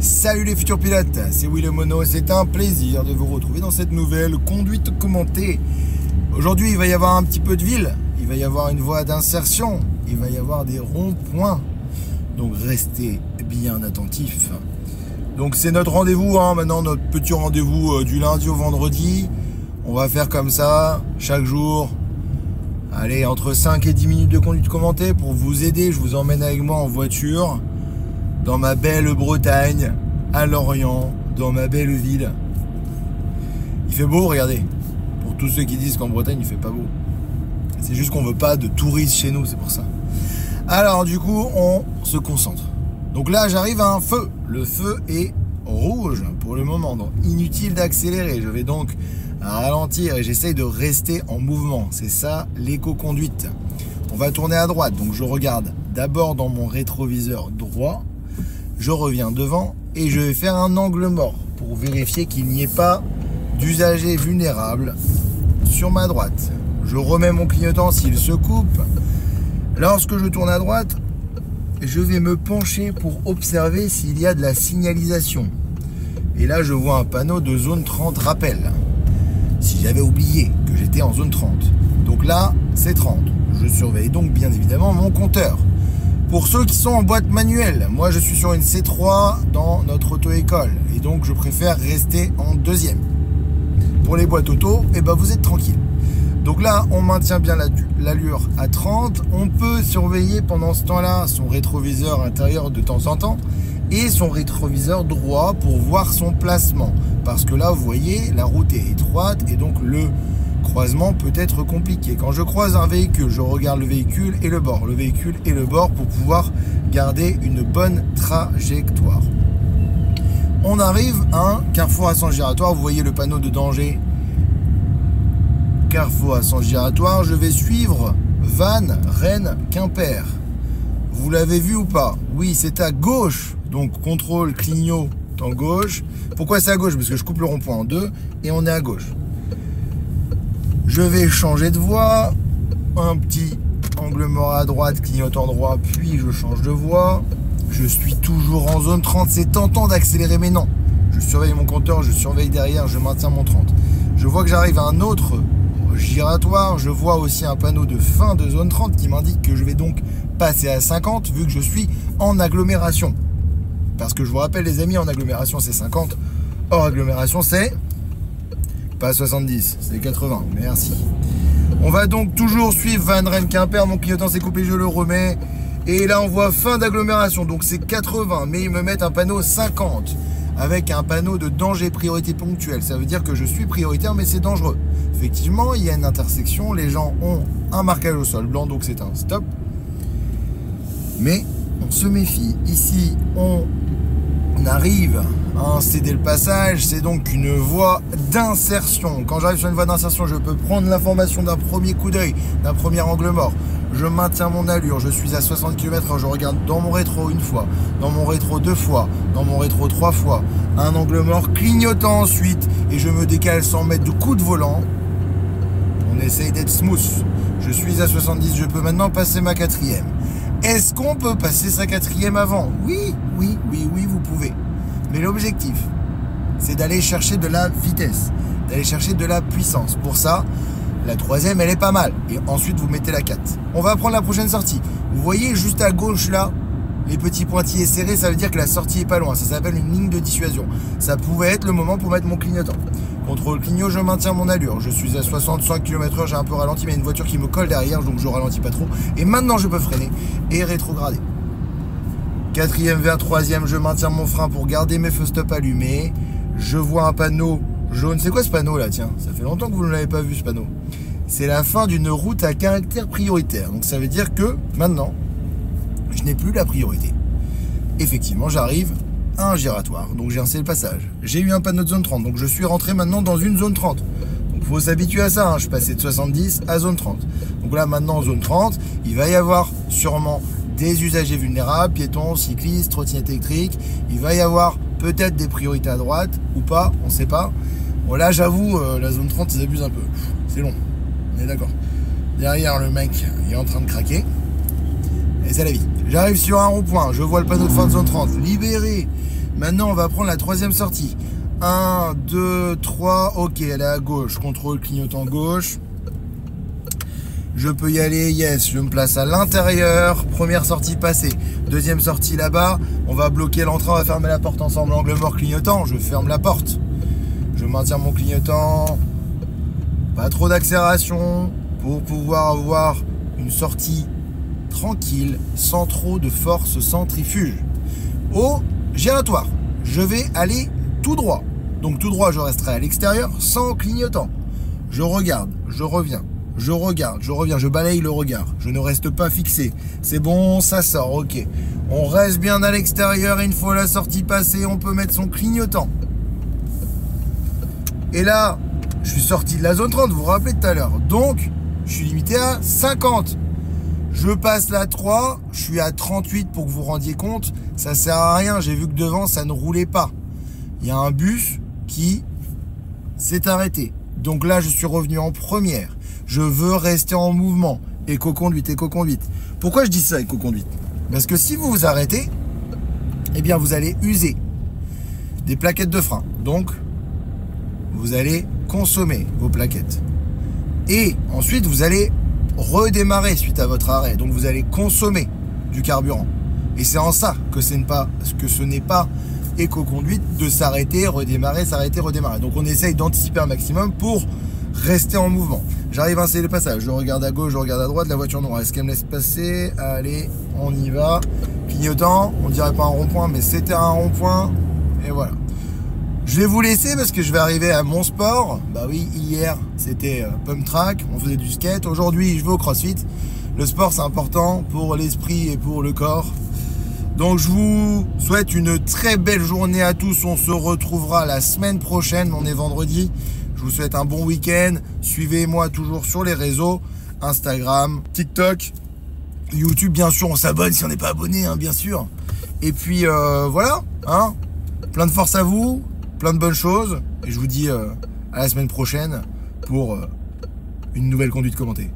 Salut les futurs pilotes, c'est Will Mono, c'est un plaisir de vous retrouver dans cette nouvelle conduite commentée. Aujourd'hui il va y avoir un petit peu de ville, il va y avoir une voie d'insertion, il va y avoir des ronds-points, donc restez bien attentifs. Donc c'est notre rendez-vous, maintenant notre petit rendez-vous du lundi au vendredi. On va faire comme ça, chaque jour, allez, entre 5 et 10 minutes de conduite commentée pour vous aider. Je vous emmène avec moi en voiture dans ma belle Bretagne, à Lorient, dans ma belle ville. Il fait beau, regardez. Pour tous ceux qui disent qu'en Bretagne il fait pas beau. C'est juste qu'on veut pas de touristes chez nous, c'est pour ça. Alors du coup, on se concentre. Donc là, j'arrive à un feu. Le feu est rouge pour le moment, donc inutile d'accélérer. Je vais donc ralentir et j'essaye de rester en mouvement. C'est ça l'éco-conduite. On va tourner à droite, donc je regarde d'abord dans mon rétroviseur droit. Je reviens devant et je vais faire un angle mort pour vérifier qu'il n'y ait pas d'usagers vulnérables sur ma droite. Je remets mon clignotant s'il se coupe. Lorsque je tourne à droite, je vais me pencher pour observer s'il y a de la signalisation. Et là, je vois un panneau de zone 30 rappel. Si j'avais oublié que j'étais en zone 30. Donc là, c'est 30. Je surveille donc bien évidemment mon compteur. Pour ceux qui sont en boîte manuelle, moi je suis sur une C3 dans notre auto-école. Et donc je préfère rester en deuxième. Pour les boîtes auto, vous êtes tranquille. Donc là, on maintient bien l'allure à 30. On peut surveiller pendant ce temps-là son rétroviseur intérieur de temps en temps et son rétroviseur droit pour voir son placement. Parce que là, vous voyez, la route est étroite et donc le croisement peut être compliqué. Quand je croise un véhicule, je regarde le véhicule et le bord. Le véhicule et le bord pour pouvoir garder une bonne trajectoire. On arrive à un carrefour à sens giratoire. Vous voyez le panneau de danger. Carrefour à sens giratoire. Je vais suivre Vannes, Rennes, Quimper. Vous l'avez vu ou pas? Oui, c'est à gauche. Donc contrôle, clignotant gauche. Pourquoi c'est à gauche? Parce que je coupe le rond-point en deux et on est à gauche. Je vais changer de voie. Un petit angle mort à droite, clignotant droit, puis je change de voie. Je suis toujours en zone 30. C'est tentant d'accélérer, mais non. Je surveille mon compteur, je surveille derrière, je maintiens mon 30. Je vois que j'arrive à un autre giratoire. Je vois aussi un panneau de fin de zone 30 qui m'indique que je vais donc passer à 50 vu que je suis en agglomération. Parce que je vous rappelle les amis, en agglomération c'est 50. Hors agglomération c'est pas 70, c'est 80. Merci. On va donc toujours suivre Vannes, Rennes, Quimper. Mon clignotant s'est coupé, je le remets. Et là on voit fin d'agglomération, donc c'est 80. Mais ils me mettent un panneau 50 avec un panneau de danger priorité ponctuelle. Ça veut dire que je suis prioritaire mais c'est dangereux. Effectivement, il y a une intersection, les gens ont un marquage au sol blanc, donc c'est un stop. Mais on se méfie. Ici, on arrive à céder le passage. C'est donc une voie d'insertion. Quand j'arrive sur une voie d'insertion, je peux prendre l'information d'un premier coup d'œil, d'un premier angle mort. Je maintiens mon allure. Je suis à 60 km/h. Je regarde dans mon rétro une fois, dans mon rétro deux fois, dans mon rétro trois fois. Un angle mort clignotant ensuite. Et je me décale sans mettre de coup de volant. On essaye d'être smooth. Je suis à 70. Je peux maintenant passer ma quatrième. Est-ce qu'on peut passer sa quatrième avant? Oui, vous pouvez. Mais l'objectif, c'est d'aller chercher de la vitesse, d'aller chercher de la puissance. Pour ça, la troisième, elle est pas mal. Et ensuite, vous mettez la 4. On va prendre la prochaine sortie. Vous voyez juste à gauche, là, les petits pointillés serrés, ça veut dire que la sortie est pas loin. Ça s'appelle une ligne de dissuasion. Ça pouvait être le moment pour mettre mon clignotant. Contrôle clignot, je maintiens mon allure. Je suis à 65 km/h, j'ai un peu ralenti, mais il y a une voiture qui me colle derrière, donc je ralentis pas trop. Et maintenant, je peux freiner et rétrograder. Quatrième vers troisième, je maintiens mon frein pour garder mes feux stop allumés. Je vois un panneau jaune. C'est quoi ce panneau là? Tiens, ça fait longtemps que vous ne l'avez pas vu ce panneau. C'est la fin d'une route à caractère prioritaire. Donc ça veut dire que maintenant, je n'ai plus la priorité. Effectivement, j'arrive à un giratoire. Donc j'ai cédé le passage. J'ai eu un panneau de zone 30. Donc je suis rentré maintenant dans une zone 30. Donc il faut s'habituer à ça. Je suis passé de 70 à zone 30. Donc là maintenant en zone 30, il va y avoir sûrement des usagers vulnérables, piétons, cyclistes, trottinettes électriques. Il va y avoir peut-être des priorités à droite ou pas, on ne sait pas. Bon là j'avoue, la zone 30 ils abusent un peu. C'est long, on est d'accord. Derrière le mec, il est en train de craquer. Et c'est la vie. J'arrive sur un rond-point, je vois le panneau de fin de zone 30, libéré. Maintenant, on va prendre la troisième sortie. 1, 2, 3, ok, elle est à gauche. Contrôle clignotant gauche. Je peux y aller, yes, je me place à l'intérieur. Première sortie passée. Deuxième sortie là-bas. On va bloquer l'entrée, on va fermer la porte ensemble. Angle mort clignotant, je ferme la porte. Je maintiens mon clignotant. Pas trop d'accélération pour pouvoir avoir une sortie tranquille, sans trop de force centrifuge. Au giratoire, je vais aller tout droit. Donc tout droit, je resterai à l'extérieur sans clignotant. Je regarde, je reviens. Je regarde, je reviens, je balaye le regard. Je ne reste pas fixé. C'est bon, ça sort, ok. On reste bien à l'extérieur. Une fois la sortie passée, on peut mettre son clignotant. Et là, je suis sorti de la zone 30, vous vous rappelez tout à l'heure. Donc, je suis limité à 50. Je passe la 3, je suis à 38 pour que vous vous rendiez compte. Ça sert à rien, j'ai vu que devant, ça ne roulait pas. Il y a un bus qui s'est arrêté. Donc là, je suis revenu en première. Je veux rester en mouvement. Éco-conduite, éco-conduite. Pourquoi je dis ça, éco-conduite? Parce que si vous vous arrêtez, eh bien, vous allez user des plaquettes de frein. Donc, vous allez consommer vos plaquettes. Et ensuite, vous allez redémarrer suite à votre arrêt. Donc, vous allez consommer du carburant. Et c'est en ça que ce n'est pas éco-conduite de s'arrêter, redémarrer, s'arrêter, redémarrer. Donc, on essaye d'anticiper un maximum pour rester en mouvement. J'arrive à insérer le passage. Je regarde à gauche, je regarde à droite. La voiture noire, est-ce qu'elle me laisse passer? Allez, on y va. Clignotant, on dirait pas un rond-point, mais c'était un rond-point. Et voilà. Je vais vous laisser parce que je vais arriver à mon sport. Bah oui, hier, c'était pump track. On faisait du skate. Aujourd'hui, je vais au crossfit. Le sport, c'est important pour l'esprit et pour le corps. Donc, je vous souhaite une très belle journée à tous. On se retrouvera la semaine prochaine. On est vendredi. Je vous souhaite un bon week-end. Suivez-moi toujours sur les réseaux. Instagram, TikTok, YouTube, bien sûr. On s'abonne si on n'est pas abonné, hein, bien sûr. Et puis, voilà. Hein, plein de force à vous. Plein de bonnes choses. Et je vous dis à la semaine prochaine pour une nouvelle conduite commentée.